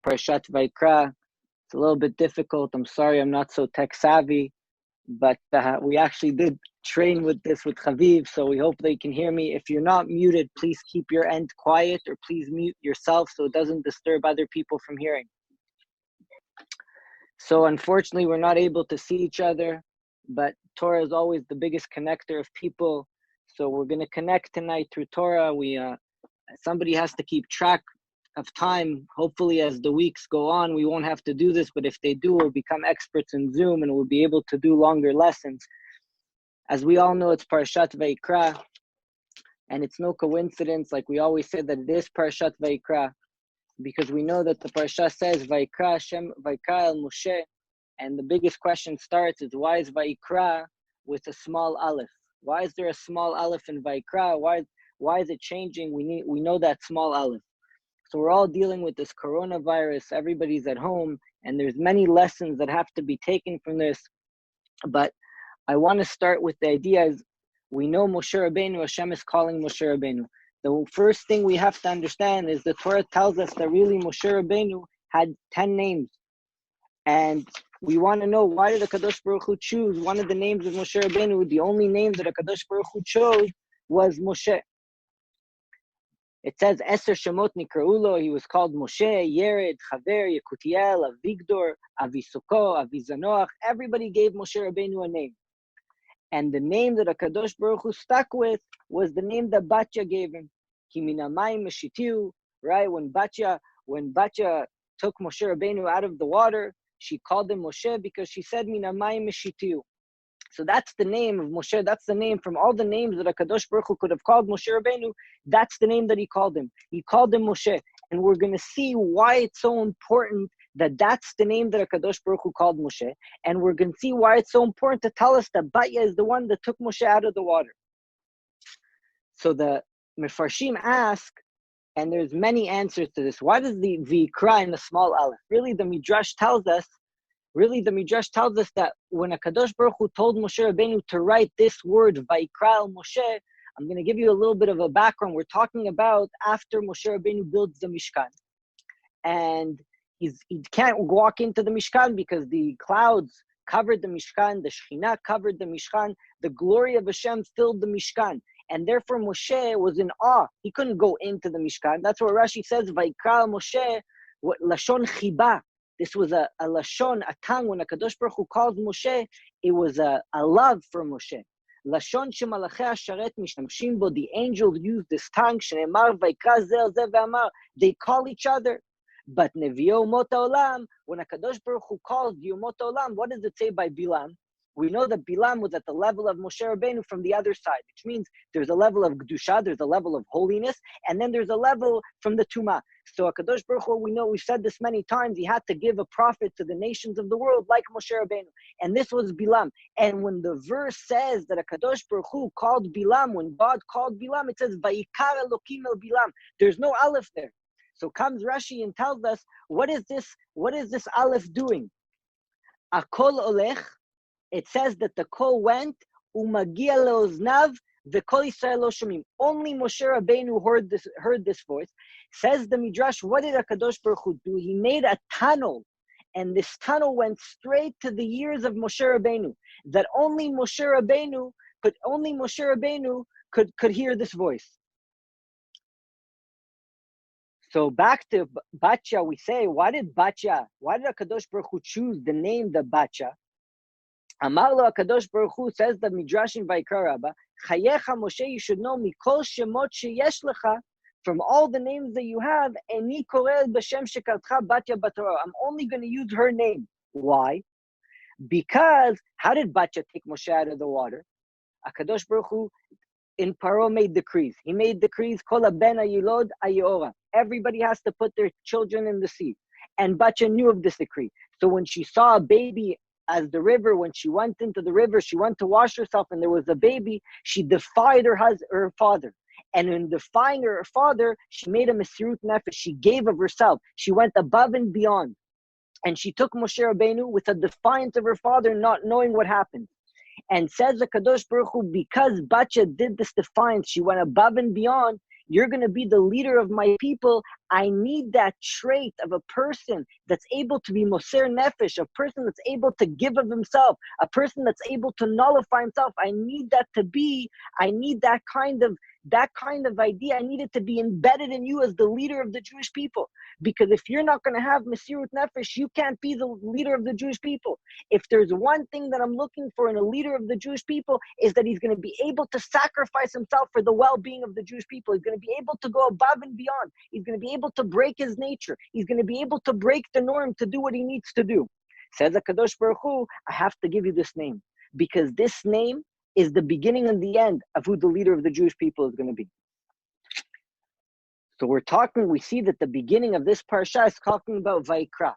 Parashat Vayikra. It's a little bit difficult. I'm sorry, I'm not so tech savvy, but we actually did train with this with Chaviv, so we hope they can hear me. If you're not muted, please keep your end quiet, or please mute yourself so it doesn't disturb other people from hearing. So unfortunately, we're not able to see each other, but Torah is always the biggest connector of people. So we're going to connect tonight through Torah. Somebody has to keep track of time. Hopefully, as the weeks go on, we won't have to do this, but if they do, we'll become experts in Zoom and we'll be able to do longer lessons. As we all know, it's Parashat Vayikra, and it's no coincidence, like we always say, that it is Parashat Vayikra, because we know that the Parashat says Vayikra Hashem Vayikra el Moshe, and the biggest question starts is, why is Vayikra with a small aleph? Why is there a small aleph in Vayikra? Why is it changing? We know that small aleph. So we're all dealing with this coronavirus. Everybody's at home, and there's many lessons that have to be taken from this. But I want to start with the idea is, we know Moshe Rabbeinu, Hashem is calling Moshe Rabbeinu. The first thing we have to understand is the Torah tells us that really Moshe Rabbeinu had 10 names. And we want to know, why did the Kadosh Baruch Hu choose one of the names of Moshe Rabbeinu? The only name that the Kadosh Baruch Hu chose was Moshe. It says, Eser Shemot Nikraulo, he was called Moshe, Yered, Chaver, Yekutiel, Avigdor, Avisoko, Avizanoach. Everybody gave Moshe Rabbeinu a name. And the name that HaKadosh Baruch Hu stuck with was the name that Batya gave him. Ki min hamayim meshitiu, right? When Batya took Moshe Rabbeinu out of the water, she called him Moshe because she said, min hamayim meshitiu. So that's the name of Moshe. That's the name from all the names that HaKadosh Baruch Hu could have called Moshe Rabbeinu. That's the name that he called him. He called him Moshe. And we're going to see why it's so important that that's the name that HaKadosh Baruch Hu called Moshe. And we're going to see why it's so important to tell us that Batya is the one that took Moshe out of the water. So the Mefarshim ask, and there's many answers to this, why does the Vayikra in the small aleph? Really, the Midrash tells us that when HaKadosh Baruch Hu told Moshe Rabbeinu to write this word, Vayikra el Moshe, I'm going to give you a little bit of a background. We're talking about after Moshe Rabbeinu builds the Mishkan. And he can't walk into the Mishkan because the clouds covered the Mishkan, the Shekhinah covered the Mishkan, the glory of Hashem filled the Mishkan. And therefore Moshe was in awe. He couldn't go into the Mishkan. That's what Rashi says, Vayikra el Moshe, Lashon Chiba. This was a lashon, a tongue. When HaKadosh Baruch Hu called Moshe, it was a love for Moshe. Lashon shemalachei hasharet mishtamshim bo. The angels used this tongue. Shneimar vayikra zeh el zeh ve'amar. They call each other. But Nevi'o Umot Olam, when HaKadosh Baruch Hu calls the Umot Olam, what does it say by Bilam? We know that Bilam was at the level of Moshe Rabbeinu from the other side, which means there's a level of Kedusha, there's a level of holiness, and then there's a level from the Tumah. So HaKadosh Baruch Hu, we know, we've said this many times, he had to give a prophet to the nations of the world like Moshe Rabbeinu. And this was Bilam. And when the verse says that HaKadosh Baruch Hu called Bilam, when God called Bilam, it says, Vayikar Elokim el Bilam. There's no aleph there. So comes Rashi and tells us, what is this aleph doing? Akol olech. It says that the kol went, umagia leoznav, v'kol Yisrael lo shomim. Only Moshe Rabbeinu heard this voice. Says the Midrash, what did HaKadosh Baruch Hu do? He made a tunnel, and this tunnel went straight to the ears of Moshe Rabbeinu. That only Moshe Rabbeinu could hear this voice. So back to Batya, we say, why did HaKadosh Baruch Hu choose the name the Batya? Amar lo HaKadosh Baruch Hu, says the Midrash in Vayikra Rabbah, Chayecha Moshe, you should know, mikol shemot sheyesh lecha, from all the names that you have, eni korel b'shem shekartcha Batya b'Torah. I'm only going to use her name. Why? Because, how did Batya take Moshe out of the water? HaKadosh Baruch Hu in Paro made decrees. He made decrees, kol ben ayilod ayora. Everybody has to put their children in the sea. And Batya knew of this decree. So when she saw a baby as the river, when she went into the river, she went to wash herself and there was a baby, she defied her father. And in defying her father, she made a mesirut nefesh. She gave of herself. She went above and beyond. And she took Moshe Rabbeinu with a defiance of her father, not knowing what happened. And says the Kadosh Baruch Hu, because Batya did this defiance, she went above and beyond, you're going to be the leader of my people. I need that trait of a person that's able to be moser nefesh, a person that's able to give of himself, a person that's able to nullify himself. I need that kind of idea. I need it to be embedded in you as the leader of the Jewish people. Because if you're not going to have Mesirut Nefesh, you can't be the leader of the Jewish people. If there's one thing that I'm looking for in a leader of the Jewish people, is that he's going to be able to sacrifice himself for the well-being of the Jewish people. He's going to be able to go above and beyond. He's going to be able to break his nature. He's going to be able to break the norm to do what he needs to do. Says HaKadosh Baruch Hu, I have to give you this name, because this name is the beginning and the end of who the leader of the Jewish people is going to be. So we see that the beginning of this parasha is talking about Vayikra.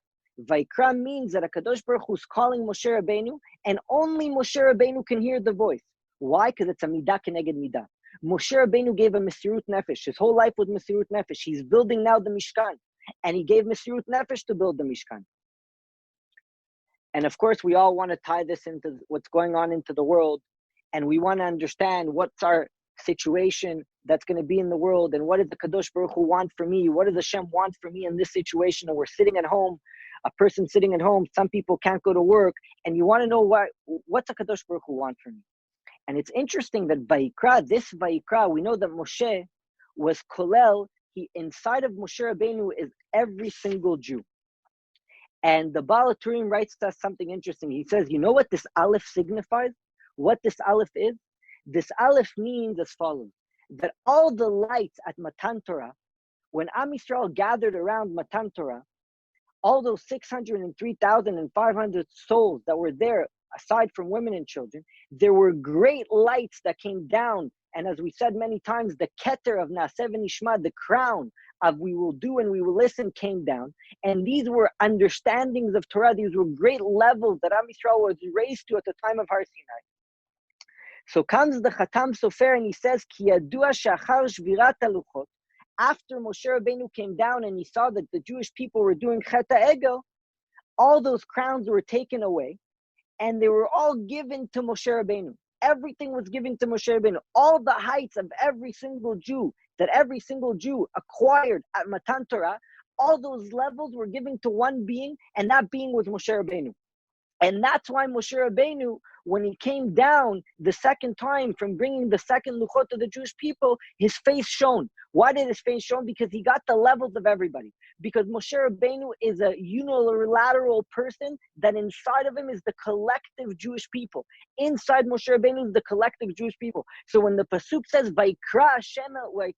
Vayikra means that HaKadosh Baruch Hu is calling Moshe Rabbeinu, and only Moshe Rabbeinu can hear the voice. Why? Because it's a midah keneged midah. Moshe Rabbeinu gave a Mesirut Nefesh. His whole life was Mesirut Nefesh. He's building now the Mishkan, and he gave Mesirut Nefesh to build the Mishkan. And of course, we all want to tie this into what's going on into the world, and we want to understand what's our situation that's going to be in the world, and what does the Kadosh Baruch Hu want for me? What does Hashem want for me in this situation? And we're sitting at home, a person sitting at home, some people can't go to work, and you want to know what's the Kadosh Baruch Hu want for me? And it's interesting that this Vayikra, we know that Moshe was kolel, inside of Moshe Rabbeinu is every single Jew. And the Baal HaTurim writes to us something interesting. He says, you know what this Aleph signifies? What this Aleph is? This Aleph means as follows, that all the lights at Matan Torah, when Am Yisrael gathered around Matan Torah, all those 603,500 souls that were there, aside from women and children, there were great lights that came down. And as we said many times, the keter of Naaseh v'Nishma, the crown of we will do and we will listen, came down. And these were understandings of Torah. These were great levels that Am Yisrael was raised to at the time of Har Sinai. So comes the Chatam Sofer and he says, Ki yadua she'achar shvirat haluchot. After Moshe Rabbeinu came down and he saw that the Jewish people were doing Chet HaEgel, all those crowns were taken away, and they were all given to Moshe Rabbeinu. Everything was given to Moshe Rabbeinu. All the heights of every single Jew acquired at Matan Torah, all those levels were given to one being, and that being was Moshe Rabbeinu. And that's why Moshe Rabbeinu, when he came down the second time from bringing the second luchot to the Jewish people, his face shone. Why did his face shone? Because he got the levels of everybody. Because Moshe Rabbeinu is a unilateral person that inside of him is the collective Jewish people. Inside Moshe Rabbeinu is the collective Jewish people. So when the Pasuk says, Vayikra Hashem,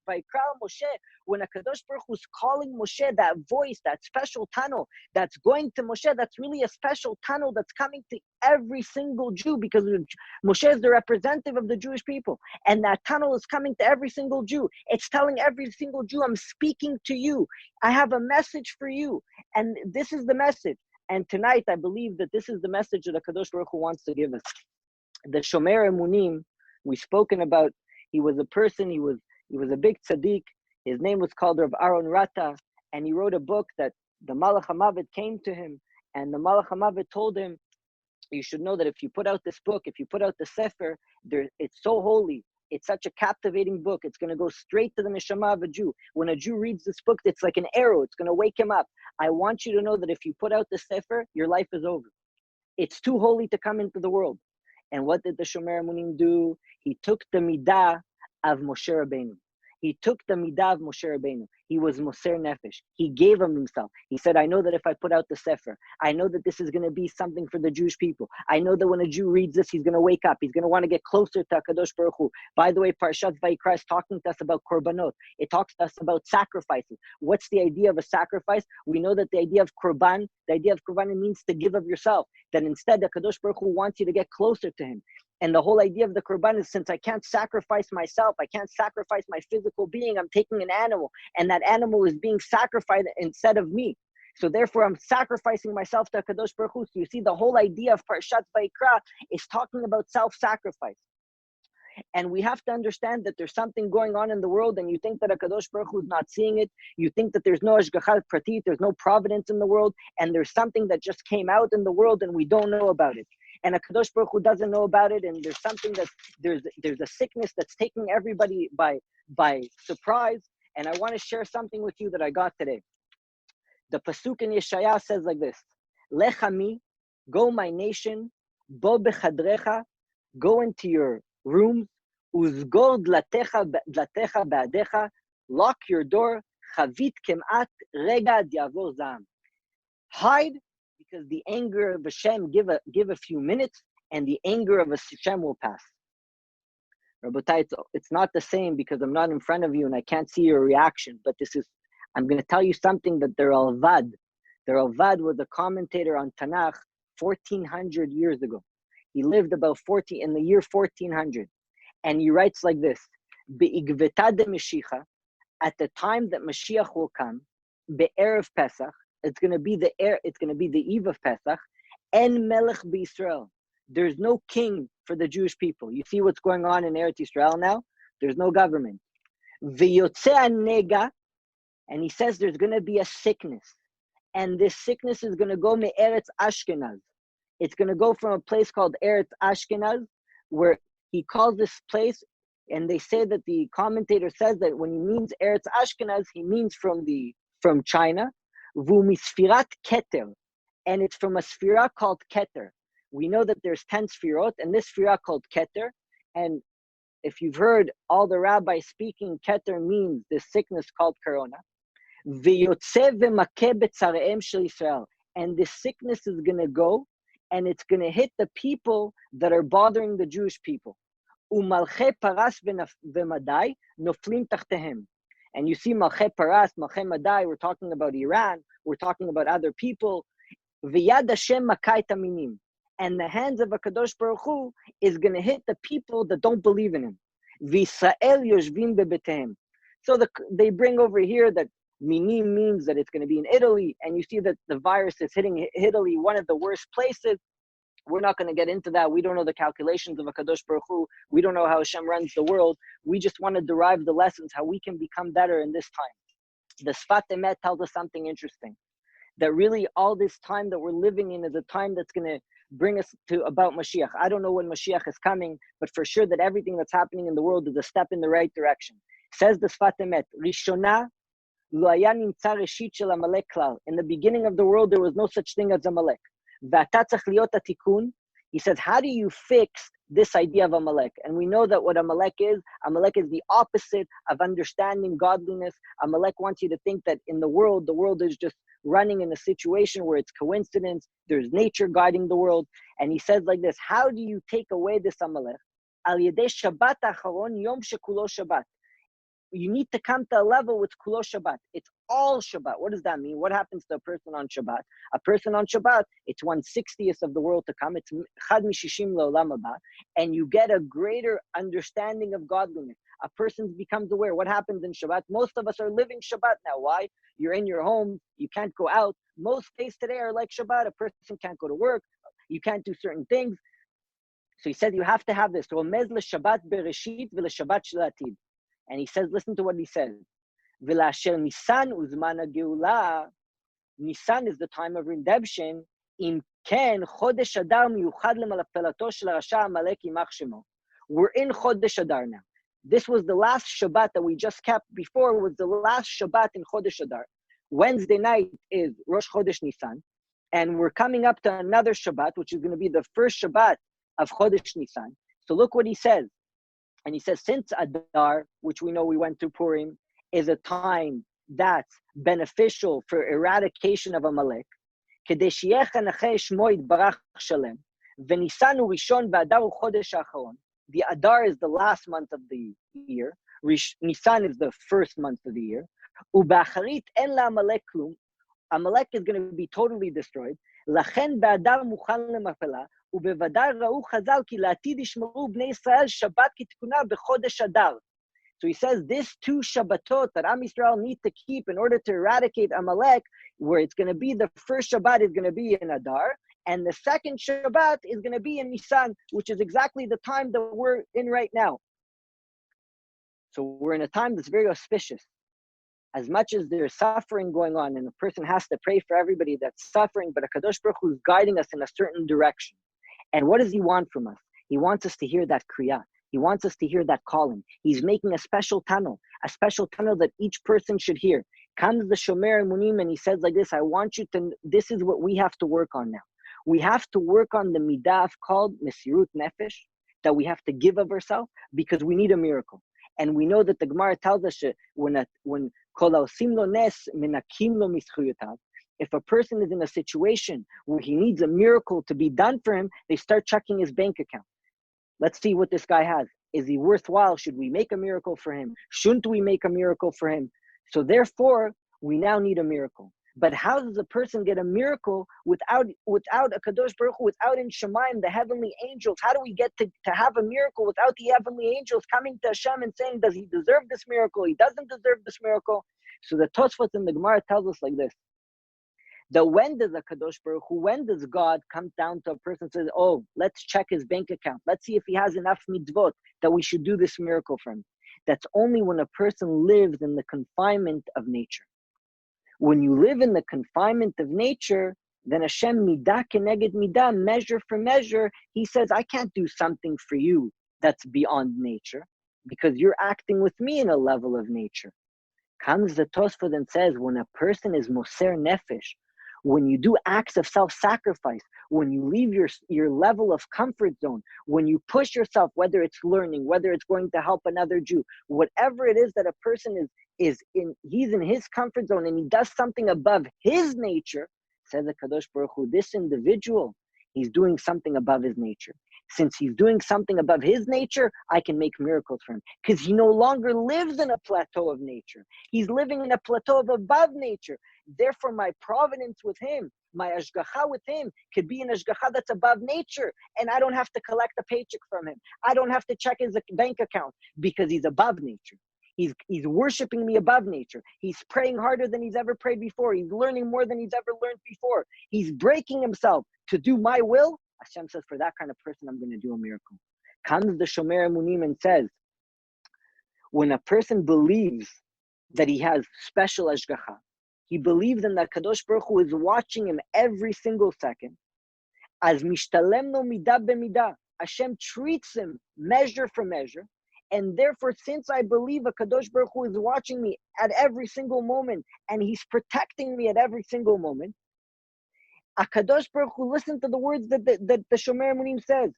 Vayikra Moshe, when HaKadosh Baruch Hu is calling Moshe, that voice, that special tunnel that's going to Moshe, that's really a special tunnel that's coming to every single Jew, because Moshe is the representative of the Jewish people. And that tunnel is coming to every single Jew. It's telling every single Jew, I'm speaking to you. I have a message for you. And this is the message. And tonight, I believe that this is the message that HaKadosh Baruch Hu wants to give us. The Shomer Emunim, we've spoken about, he was a person, he was a big tzaddik. His name was called Rav Aaron Rata, and he wrote a book that the Malach HaMavet came to him, and the Malach HaMavet told him, you should know that if you put out this book, if you put out the Sefer, it's so holy, it's such a captivating book, it's going to go straight to the neshama of a Jew. When a Jew reads this book, it's like an arrow, it's going to wake him up. I want you to know that if you put out the Sefer, your life is over. It's too holy to come into the world. And what did the Shomer Emunim do? He took the midah of Moshe Rabbeinu. He took the midah of Moshe Rabbeinu. He was Moser Nefesh. He gave him himself. He said, I know that if I put out the Sefer, I know that this is going to be something for the Jewish people. I know that when a Jew reads this, he's going to wake up. He's going to want to get closer to HaKadosh Baruch Hu. By the way, Parashat Vayikra is talking to us about korbanot. It talks to us about sacrifices. What's the idea of a sacrifice? We know that the idea of korban means to give of yourself. That instead, HaKadosh Baruch Hu wants you to get closer to him. And the whole idea of the korban is, since I can't sacrifice myself, I can't sacrifice my physical being, I'm taking an animal, and that animal is being sacrificed instead of me. So therefore, I'm sacrificing myself to HaKadosh Baruch Hu. So you see, the whole idea of Parashat Vayikra is talking about self-sacrifice. And we have to understand that there's something going on in the world, and you think that HaKadosh Baruch Hu is not seeing it. You think that there's no Ashgachat Pratit, there's no providence in the world, and there's something that just came out in the world and we don't know about it. And HaKadosh Baruch Hu doesn't know about it, and there's something that there's a sickness that's taking everybody by surprise, And I want to share something with you that I got today. The pasuk in Yeshaya says like this: Lech ami, go my nation, bo bechadrecha, go into your rooms, uzgor dlatecha ba'adecha, lock your door, chavit kemat rega diavor zam. Hide, because the anger of Hashem, give a few minutes, and the anger of Hashem will pass. Rabotai, it's not the same because I'm not in front of you and I can't see your reaction, but I'm going to tell you something that the Ravad was a commentator on Tanakh 1400 years ago. He lived about in the year 1400. And he writes like this: Be'igveta de Mashiach, at the time that Mashiach will come, be'erev Pesach, it's going to be the eve of Pesach, en melech b'Yisrael. There's no king for the Jewish people. You see what's going on in Eretz Yisrael now? There's no government. V'yotzeh nega, and he says there's going to be a sickness. And this sickness is going to go me'eretz Ashkenaz. It's going to go from a place called Eretz Ashkenaz, where he calls this place, and they say that the commentator says that when he means Eretz Ashkenaz, he means from China. V'umisfirat Keter, and it's from a sfira called Keter. We know that there's 10 sfirot, and this sfira called Keter. And if you've heard all the rabbis speaking, Keter means this sickness called Corona. V'yotzeh v'makeh b'tzareim shel Yisrael, and this sickness is going to go, and it's going to hit the people that are bothering the Jewish people. Umalche paras v'madai noflim tachtehem. And you see Malche Paras, Malche Madai, we're talking about Iran, we're talking about other people. V'yad Hashem makai taminim. And the hands of HaKadosh Baruch Hu is going to hit the people that don't believe in him. V'Yisrael yoshvim bebetehem. So they bring over here that minim means that it's going to be in Italy, and you see that the virus is hitting Italy, one of the worst places. We're not going to get into that. We don't know the calculations of HaKadosh Baruch Hu. We don't know how Hashem runs the world. We just want to derive the lessons, how we can become better in this time. The Sfat Emet tells us something interesting, that really all this time that we're living in is a time that's going to bring us to about Mashiach. I don't know when Mashiach is coming, but for sure that everything that's happening in the world is a step in the right direction. Says the Sfat Emet, Rishona lo haya nimtza reshit shel Amalek klal. In the beginning of the world, there was no such thing as Amalek. He says, how do you fix this idea of Amalek? And we know that what Amalek is the opposite of understanding godliness. Amalek wants you to think that in the world is just running in a situation where it's coincidence, there's nature guiding the world. And he says like this, how do you take away this Amalek? Al yedei Shabbat acharon yom shekulo Shabbat. You need to come to a level with Kulo Shabbat. It's all Shabbat. What does that mean? What happens to a person on Shabbat? A person on Shabbat, it's 1/60th of the world to come. It's Chad Mishishim Le'olam Haba. And you get a greater understanding of godliness. A person becomes aware. What happens in Shabbat? Most of us are living Shabbat now. Why? You're in your home. You can't go out. Most days today are like Shabbat. A person can't go to work. You can't do certain things. So he said you have to have this. Romez leShabbat bereshit v'leShabbat shel-atid. And he says, listen to what he says. V'lasher Nisan uzman ha'geula. Nisan is the time of redemption. Im ken chodesh Adar miyuchad lemalapelato shel rasha Amalek yimach shemo. We're in Chodesh Adar now. This was the last Shabbat that we just kept before, was the last Shabbat in Chodesh Adar. Wednesday night is Rosh Chodesh Nisan. And we're coming up to another Shabbat, which is going to be the first Shabbat of Chodesh Nisan. So look what he says. And he says, since Adar, which we know we went through Purim, is a time that's beneficial for eradication of Amalek, the Adar is the last month of the year. Nisan is the first month of the year. Amalek is going to be totally destroyed. ובוודאי ראו חז"ל כי לעתיד ישמרו בני ישראל שבת כתיקונה בחודש אדר. So he says this two Shabbatot that Am Yisrael need to keep in order to eradicate Amalek, where it's going to be the first Shabbat is going to be in Adar, and the second Shabbat is going to be in Nisan, which is exactly the time that we're in right now. So we're in a time that's very auspicious. As much as there's suffering going on, and a person has to pray for everybody that's suffering, but HaKadosh Baruch Hu is guiding us in a certain direction. And what does he want from us? He wants us to hear that kriya. He wants us to hear that calling. He's making a special tunnel that each person should hear. Comes the Shomer Emunim and he says like this, I want you to, this is what we have to work on now. We have to work on the midah called Mesirut Nefesh, that we have to give of ourselves because we need a miracle. And we know that the Gemara tells us that when Kol Haosim Lo Nes Menakim Lo Mischuyutav, if a person is in a situation where he needs a miracle to be done for him, they start checking his bank account. Let's see what this guy has. Is he worthwhile? Should we make a miracle for him? Shouldn't we make a miracle for him? So therefore, we now need a miracle. But how does a person get a miracle without a Kadosh Baruch Hu, without in Shemaim, the heavenly angels? How do we get to have a miracle without the heavenly angels coming to Hashem and saying, does he deserve this miracle? He doesn't deserve this miracle. So the Tosfot in the Gemara tells us like this, that when does a Kadosh Baruch Hu, when does God come down to a person and says, oh, let's check his bank account. Let's see if he has enough mitzvot that we should do this miracle for him. That's only when a person lives in the confinement of nature. When you live in the confinement of nature, then Hashem midah keneged midah, measure for measure, he says, I can't do something for you that's beyond nature because you're acting with me in a level of nature. Comes the Tosfot and says, when a person is moser nefesh, when you do acts of self-sacrifice, when you leave your level of comfort zone, when you push yourself, whether it's learning, whether it's going to help another Jew, whatever it is that a person he's in his comfort zone and he does something above his nature, says the Kadosh Baruch Hu, this individual, he's doing something above his nature. Since he's doing something above his nature, I can make miracles for him. Because he no longer lives in a plateau of nature. He's living in a plateau of above nature. Therefore, my providence with him, my ashgacha with him, could be an ashgacha that's above nature. And I don't have to collect a paycheck from him. I don't have to check his bank account because he's above nature. He's worshiping me above nature. He's praying harder than he's ever prayed before. He's learning more than he's ever learned before. He's breaking himself to do my will. Hashem says, for that kind of person, I'm going to do a miracle. Comes the Shomer Emunim and says, when a person believes that he has special ashgacha, he believes in that Kadosh Baruch Hu is watching him every single second. As mishtalem no midah b'midah, Hashem treats him measure for measure. And therefore, since I believe a Kadosh Baruch Hu is watching me at every single moment, and he's protecting me at every single moment, a Kadosh Baruch Hu, listen to the words that the Shomer Emunim says,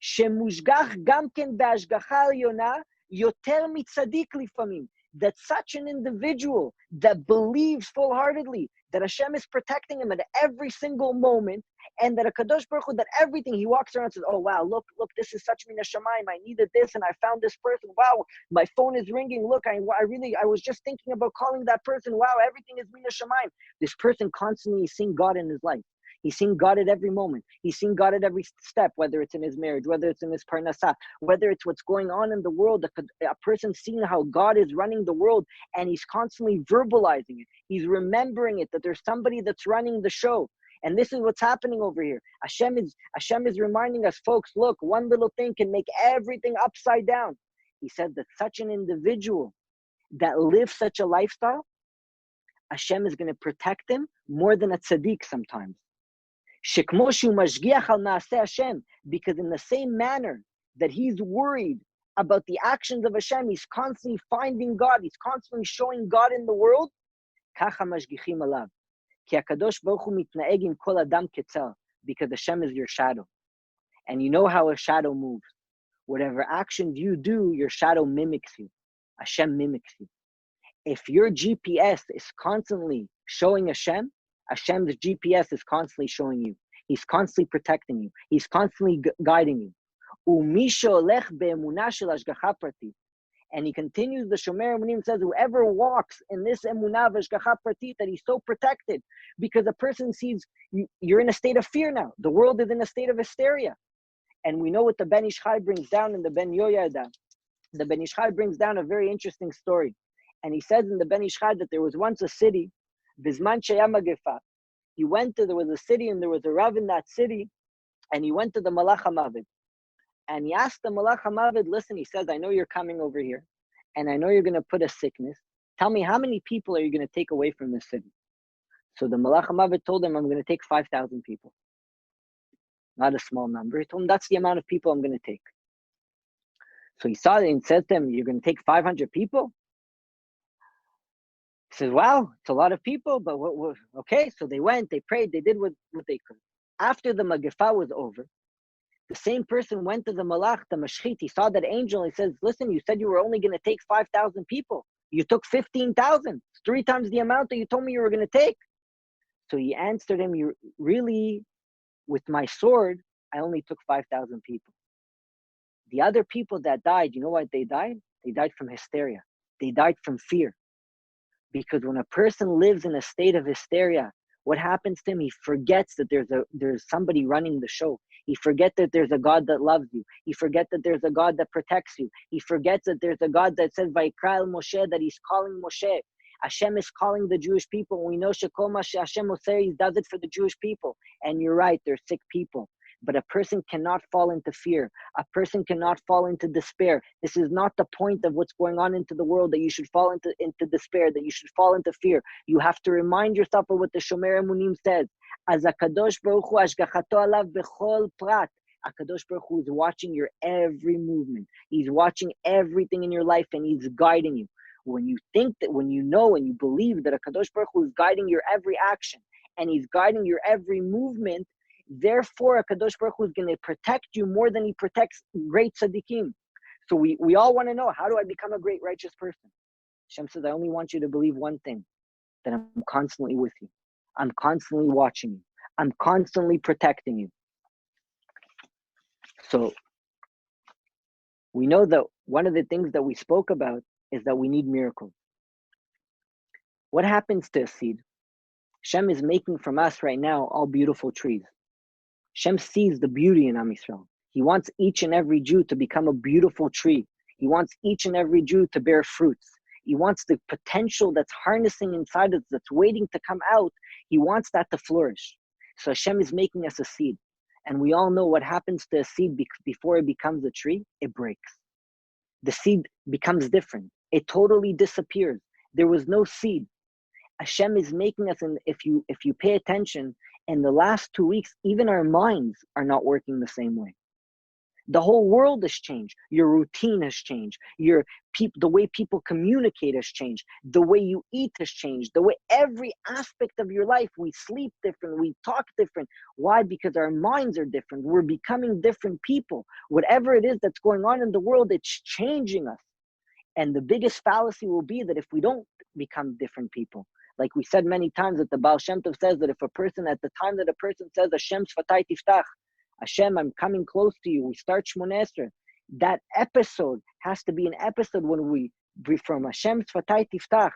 Shemushgach gamken be'ashgacha yona yoter mitzadik lifamim. That such an individual that believes full-heartedly that Hashem is protecting him at every single moment, and that a Kadosh Baruch Hu, that everything, he walks around and says, oh wow, look, this is such mina shamayim, I needed this and I found this person, wow, my phone is ringing, look, I was just thinking about calling that person, wow, everything is mina shamayim. This person constantly is seeing God in his life. He's seeing God at every moment. He's seeing God at every step, whether it's in his marriage, whether it's in his parnasah, whether it's what's going on in the world. A person seeing how God is running the world, and he's constantly verbalizing it. He's remembering it, that there's somebody that's running the show. And this is what's happening over here. Hashem is reminding us, folks, look, one little thing can make everything upside down. He said that such an individual that lives such a lifestyle, Hashem is going to protect him more than a tzaddik sometimes. Because in the same manner that he's worried about the actions of Hashem, he's constantly finding God, he's constantly showing God in the world. Because Hashem is your shadow. And you know how a shadow moves. Whatever actions you do, your shadow mimics you. Hashem mimics you. If your GPS is constantly showing Hashem, Hashem's GPS is constantly showing you. He's constantly protecting you. He's constantly guiding you. And he continues, the Shomer Emunim says, whoever walks in this emunah v'ashgacha pratit, that he's so protected, because a person sees, you're in a state of fear now. The world is in a state of hysteria. And we know what the Ben Ish Chai brings down in the Ben Yoyada. The Ben Ish Chai brings down a very interesting story. And he says in the Ben Ish Chai that there was once a city, Bizman Sheya Magefa. There was a city, and there was a Rav in that city, and he went to the Malach HaMavid. And he asked the Malach HaMavid, listen, he says, I know you're coming over here, and I know you're going to put a sickness. Tell me, how many people are you going to take away from this city? So the Malach HaMavid told him, I'm going to take 5,000 people. Not a small number. He told him, that's the amount of people I'm going to take. So he saw it and said to him, you're going to take 500 people? He says, wow, it's a lot of people, but what okay. So they went, they prayed, they did what they could. After the Magifa was over, the same person went to the Malach, the Mashchit. He saw that angel. He says, listen, you said you were only going to take 5,000 people. You took 15,000. It's 3 times the amount that you told me you were going to take. So he answered him, you really, with my sword, I only took 5,000 people. The other people that died, you know why they died? They died from hysteria. They died from fear. Because when a person lives in a state of hysteria, what happens to him? He forgets that there's somebody running the show. He forgets that there's a God that loves you. He forgets that there's a God that protects you. He forgets that there's a God that says, Vayikra el Moshe, that he's calling Moshe. Hashem is calling the Jewish people. We know Shekol Hashem Oseh, he does it for the Jewish people. And you're right, they're sick people. But a person cannot fall into fear. A person cannot fall into despair. This is not the point of what's going on into the world, that you should fall into despair, that you should fall into fear. You have to remind yourself of what the Shomer Emunim says. As HaKadosh Baruch Hu ashgachato alav bechol prat. HaKadosh Baruch Hu is watching your every movement. He's watching everything in your life, and he's guiding you. When you think that, when you know and you believe that HaKadosh Baruch Hu is guiding your every action, and he's guiding your every movement, therefore, HaKadosh Baruch Hu is going to protect you more than he protects great tzaddikim. So we all want to know, how do I become a great righteous person? Hashem says, I only want you to believe one thing, that I'm constantly with you. I'm constantly watching you. I'm constantly protecting you. So we know that one of the things that we spoke about is that we need miracles. What happens to a seed? Hashem is making from us right now all beautiful trees. Hashem sees the beauty in Am Yisrael. He wants each and every Jew to become a beautiful tree. He wants each and every Jew to bear fruits. He wants the potential that's harnessing inside us, that's waiting to come out. He wants that to flourish. So Hashem is making us a seed. And we all know what happens to a seed before it becomes a tree. It breaks. The seed becomes different. It totally disappears. There was no seed. Hashem is making us, and if you pay attention, in the last 2 weeks, even our minds are not working the same way. The whole world has changed. Your routine has changed. The way people communicate has changed. The way you eat has changed. The way every aspect of your life, we sleep different, we talk different. Why? Because our minds are different. We're becoming different people. Whatever it is that's going on in the world, it's changing us. And the biggest fallacy will be that if we don't become different people, like we said many times, that the Baal Shem Tov says that if a person, at the time that a person says, Hashem Sfatai Tiftach, Hashem, I'm coming close to you, we start Shmoneh Esrei, that episode has to be an episode when we, from Hashem Sfatai Tiftach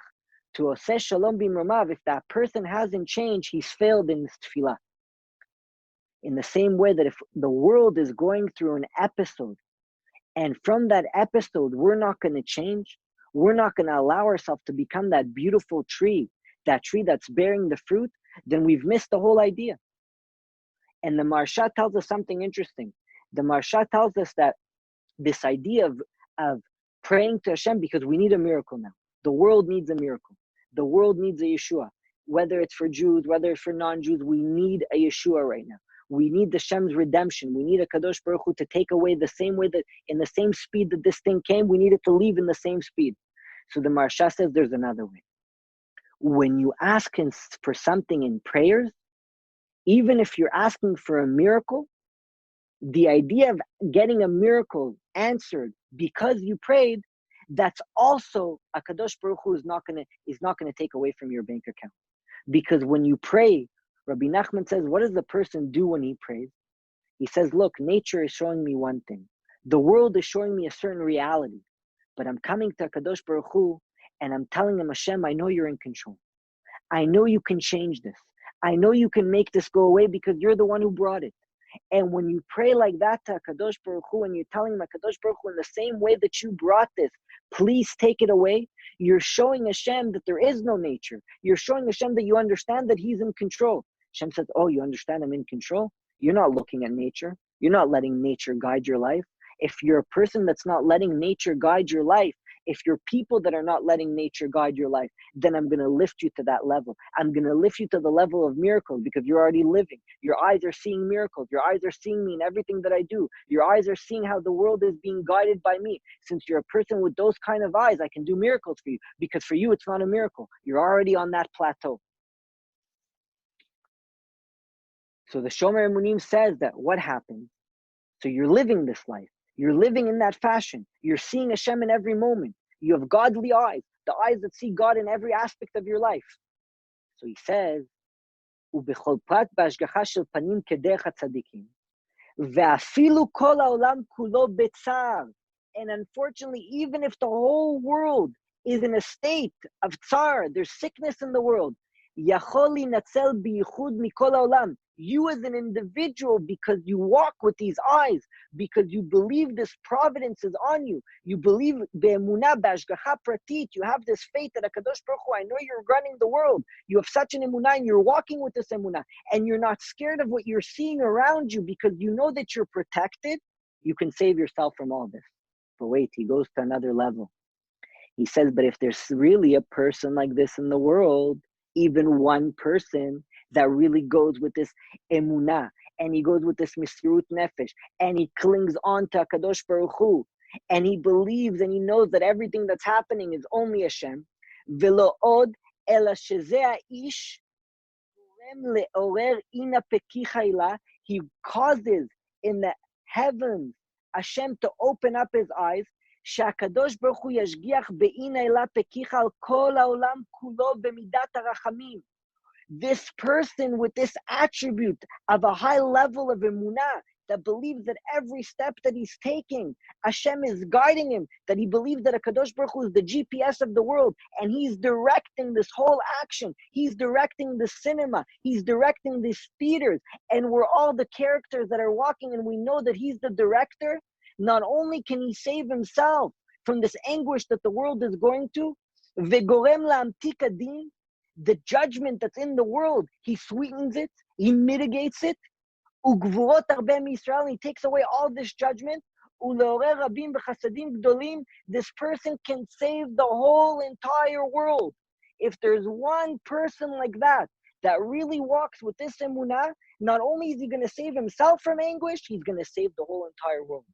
to Oseh Shalom Bimromav, if that person hasn't changed, he's failed in this tefillah. In the same way that if the world is going through an episode, and from that episode, we're not going to change, we're not going to allow ourselves to become that beautiful tree, that tree that's bearing the fruit, then we've missed the whole idea. And the Marsha tells us something interesting. The Marsha tells us that this idea of praying to Hashem, because we need a miracle now. The world needs a miracle. The world needs a Yeshua. Whether it's for Jews, whether it's for non-Jews, we need a Yeshua right now. We need the Shem's redemption. We need a Kadosh Baruch Hu to take away the same way that, in the same speed that this thing came, we need it to leave in the same speed. So the Marsha says there's another way. When you ask for something in prayers, even if you're asking for a miracle, the idea of getting a miracle answered because you prayed, that's also a Kadosh Baruch Hu is not gonna take away from your bank account. Because when you pray, Rabbi Nachman says, what does the person do when he prays? He says, look, nature is showing me one thing. The world is showing me a certain reality. But I'm coming to Kadosh Baruch Hu and I'm telling him, Hashem, I know you're in control. I know you can change this. I know you can make this go away because you're the one who brought it. And when you pray like that to Kadosh Baruch Hu and you're telling him, Kadosh Baruch Hu, in the same way that you brought this, please take it away, you're showing Hashem that there is no nature. You're showing Hashem that you understand that he's in control. Hashem says, oh, you understand I'm in control? You're not looking at nature. You're not letting nature guide your life. If you're a person that's not letting nature guide your life, If you're people that are not letting nature guide your life, then I'm going to lift you to that level. I'm going to lift you to the level of miracles because you're already living. Your eyes are seeing miracles. Your eyes are seeing me in everything that I do. Your eyes are seeing how the world is being guided by me. Since you're a person with those kind of eyes, I can do miracles for you, because for you, it's not a miracle. You're already on that plateau. So the Shomer Emunim says that what happens? So you're living this life. You're living in that fashion. You're seeing Hashem in every moment. You have godly eyes, the eyes that see God in every aspect of your life. So he says, "Ubechol prat b'hashgacha shel panim kedech hatzadikim, ve'afilu kol haolam kulo betzar." And unfortunately, even if the whole world is in a state of tsar, there's sickness in the world, yachol linatzel biyichud mikol haolam. You as an individual, because you walk with these eyes, because you believe this providence is on you, you believe be'emunah, be'ashgacha pratit, you have this faith that HaKadosh Baruch Hu, I know you're running the world, you have such an emunah, and you're walking with this emunah, and you're not scared of what you're seeing around you because you know that you're protected, you can save yourself from all this. But wait, he goes to another level. He says, but if there's really a person like this in the world, even one person that really goes with this emunah, and he goes with this misirut nefesh, and he clings on to HaKadosh Baruch Hu, and he believes and he knows that everything that's happening is only Hashem, v'lo od ela shezeh ha'ish gorem le'orer ina pekicha ila, he causes in the heavens Hashem to open up his eyes, שהקדוש ברוך הוא ישגיח בעינה אלה פקיחה על כל העולם כולו במידת הרחמים. This person with this attribute of a high level of emunah, that believes that every step that he's taking, Hashem is guiding him, that he believes that HaKadosh Baruch Hu is the GPS of the world, and he's directing this whole action. He's directing the cinema. He's directing these theaters, and we're all the characters that are walking, and we know that he's the director. Not only can he save himself from this anguish that the world is going to, וגורם להמתיק הדין, the judgment that's in the world, he sweetens it, he mitigates it, וגבורות הרבה מישראל, he takes away all this judgment, ולעורר רבים בחסדים גדולים, this person can save the whole entire world. If there's one person like that really walks with this emunah, not only is he going to save himself from anguish, he's going to save the whole entire world.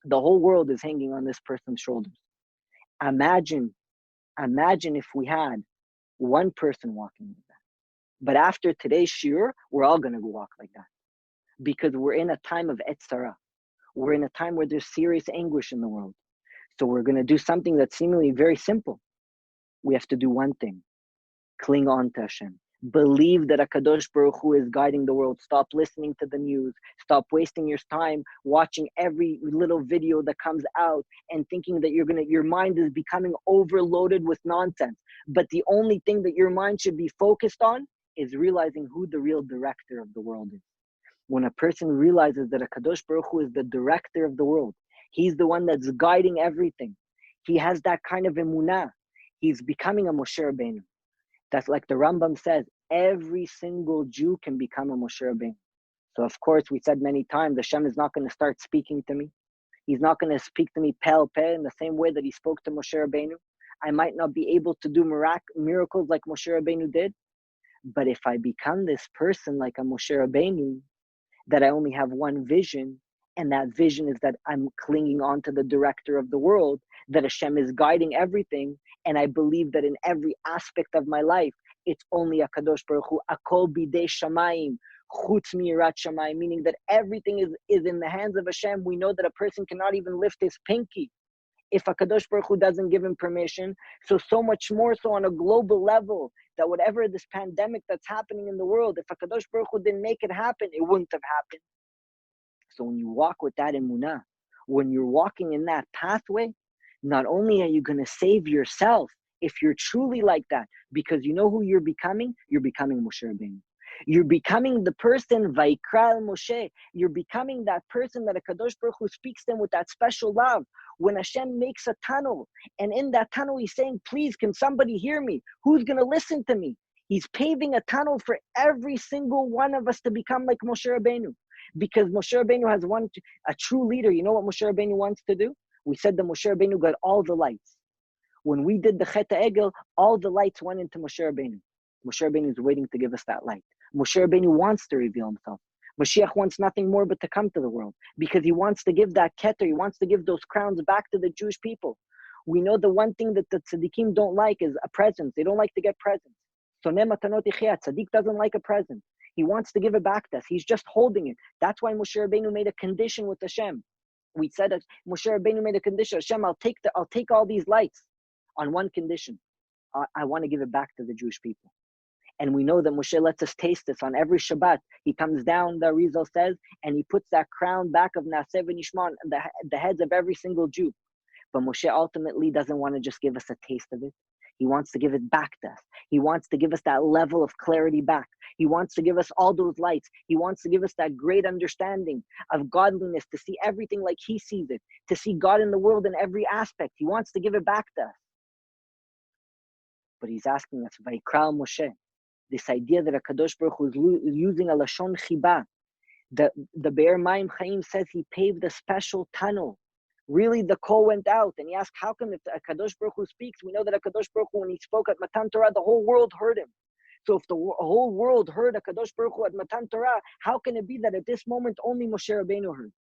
The whole world is hanging on this person's shoulders. Imagine if we had one person walking like that. But after today's shiur, we're all going to go walk like that. Because we're in a time of etzara. We're in a time where there's serious anguish in the world. So we're going to do something that's seemingly very simple. We have to do one thing. Cling on to Hashem. Believe that HaKadosh Baruch Hu is guiding the world. Stop listening to the news. Stop wasting your time watching every little video that comes out and thinking that your mind is becoming overloaded with nonsense. But the only thing that your mind should be focused on is realizing who the real director of the world is. When a person realizes that HaKadosh Baruch Hu is the director of the world, he's the one that's guiding everything. He has that kind of emunah. He's becoming a Moshe Rabbeinu. That's like the Rambam says, every single Jew can become a Moshe Rabbeinu. So of course, we said many times, Hashem is not going to start speaking to me. He's not going to speak to me pel peh in the same way that he spoke to Moshe Rabbeinu. I might not be able to do miracles like Moshe Rabbeinu did. But if I become this person like a Moshe Rabbeinu, that I only have one vision, and that vision is that I'm clinging on to the director of the world, that Hashem is guiding everything, and I believe that in every aspect of my life, it's only HaKadosh Baruch Hu, Akol bidei shamayim, chutz mi'irat shamayim, meaning that everything is in the hands of Hashem. We know that a person cannot even lift his pinky if HaKadosh Baruch Hu doesn't give him permission. So much more so on a global level, that whatever this pandemic that's happening in the world, if HaKadosh Baruch Hu didn't make it happen, it wouldn't have happened. So when you walk with that emunah, when you're walking in that pathway, not only are you going to save yourself, if you're truly like that, because you know who you're becoming Moshe Rabbeinu. You're becoming the person, Vayikra Moshe. You're becoming that person that HaKadosh Baruch Hu speaks to him with that special love. When Hashem makes a tunnel, and in that tunnel he's saying, please, can somebody hear me? Who's going to listen to me? He's paving a tunnel for every single one of us to become like Moshe Rabbeinu. Because Moshe Rabbeinu has a true leader. You know what Moshe Rabbeinu wants to do? We said that Moshe Rabbeinu got all the lights. When we did the Chet Egel, all the lights went into Moshe Rabbeinu. Moshe Rabbeinu is waiting to give us that light. Moshe Rabbeinu wants to reveal himself. Mashiach wants nothing more but to come to the world because he wants to give that keter, he wants to give those crowns back to the Jewish people. We know the one thing that the tzaddikim don't like is a present. They don't like to get presents. Soneh matanot yichya. Tzaddik doesn't like a present. He wants to give it back to us. He's just holding it. That's why Moshe Rabbeinu made a condition with Hashem. We said that Moshe Rabbeinu made a condition. Hashem, I'll take all these lights on one condition. I want to give it back to the Jewish people. And we know that Moshe lets us taste this on every Shabbat. He comes down, the Arizal says, and he puts that crown back of Naaseh v'Nishma on the heads of every single Jew. But Moshe ultimately doesn't want to just give us a taste of it. He wants to give it back to us. He wants to give us that level of clarity back. He wants to give us all those lights. He wants to give us that great understanding of godliness, to see everything like he sees it, to see God in the world in every aspect. He wants to give it back to us. But he's asking us, Vayikra Moshe, this idea that HaKadosh Baruch Hu is using a Lashon Chiba. The Be'er Mayim Chaim says he paved a special tunnel. Really, the call went out, and he asked, how come if HaKadosh Baruch Hu speaks? We know that HaKadosh Baruch Hu, when he spoke at Matan Torah, the whole world heard him. So if the whole world heard HaKadosh Baruch Hu at Matan Torah, how can it be that at this moment only Moshe Rabbeinu heard?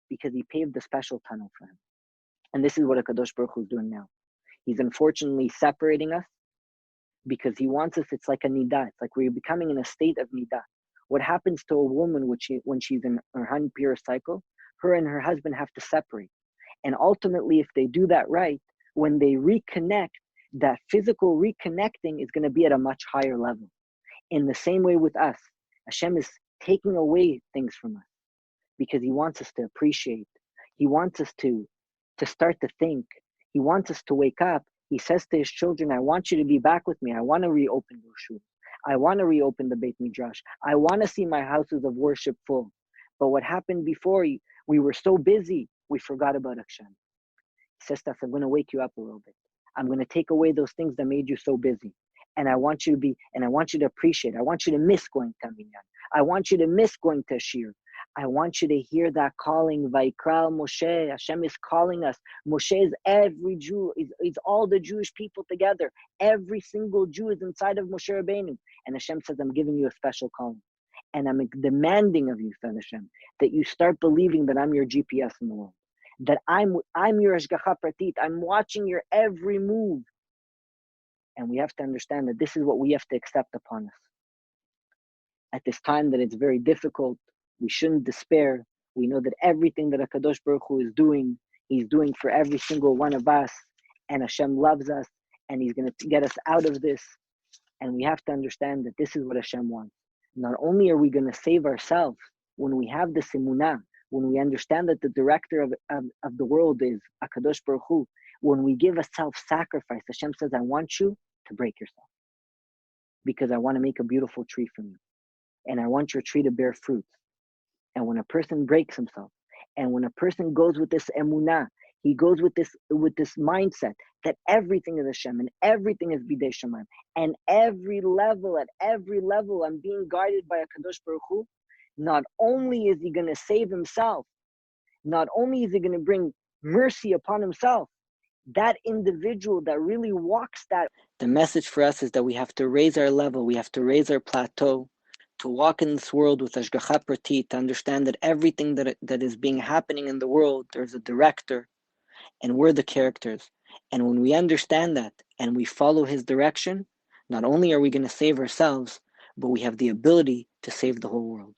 Because he paved a special tunnel for him. And this is what HaKadosh Baruch Hu is doing now. He's unfortunately separating us because he wants us, it's like a nidah. It's like we're becoming in a state of nidah. What happens to a woman when she's in her unpure cycle? Her and her husband have to separate. And ultimately, if they do that right, when they reconnect, that physical reconnecting is going to be at a much higher level. In the same way with us, Hashem is taking away things from us because he wants us to appreciate. He wants us to start to think. He wants us to wake up. He says to his children, I want you to be back with me. I want to reopen your shuls. I want to reopen the Beit Midrash. I want to see my houses of worship full. But what happened before, we were so busy, we forgot about Hashem. He says to us, I'm going to wake you up a little bit. I'm going to take away those things that made you so busy. And I want you to appreciate. I want you to miss going to Minyan. I want you to miss going to Shir. I want you to hear that calling, Vayikra Moshe. Hashem is calling us. Moshe is every Jew, is all the Jewish people together. Every single Jew is inside of Moshe Rabbeinu. And Hashem says, I'm giving you a special calling. And I'm demanding of you, said Hashem, that you start believing that I'm your GPS in the world. That I'm your Ashgacha Pratit. I'm watching your every move. And we have to understand that this is what we have to accept upon us. At this time that it's very difficult, we shouldn't despair. We know that everything that HaKadosh Baruch Hu is doing, he's doing for every single one of us. And Hashem loves us. And he's going to get us out of this. And we have to understand that this is what Hashem wants. Not only are we going to save ourselves when we have this emunah, when we understand that the director of the world is HaKadosh Baruch Hu, when we give a self-sacrifice, Hashem says, I want you to break yourself because I want to make a beautiful tree from you. And I want your tree to bear fruits. And when a person breaks himself, and when a person goes with this emunah, he goes with this mindset that everything is Hashem and everything is Bidei Shamayim. And at every level, I'm being guided by HaKadosh Baruch Hu. Not only is he going to save himself, not only is he going to bring mercy upon himself, that individual that really walks that. The message for us is that we have to raise our level, we have to raise our plateau, to walk in this world with Ashgacha Pratit, to understand that everything that is being happening in the world, there's a director, and we're the characters. And when we understand that, and we follow his direction, not only are we going to save ourselves, but we have the ability to save the whole world.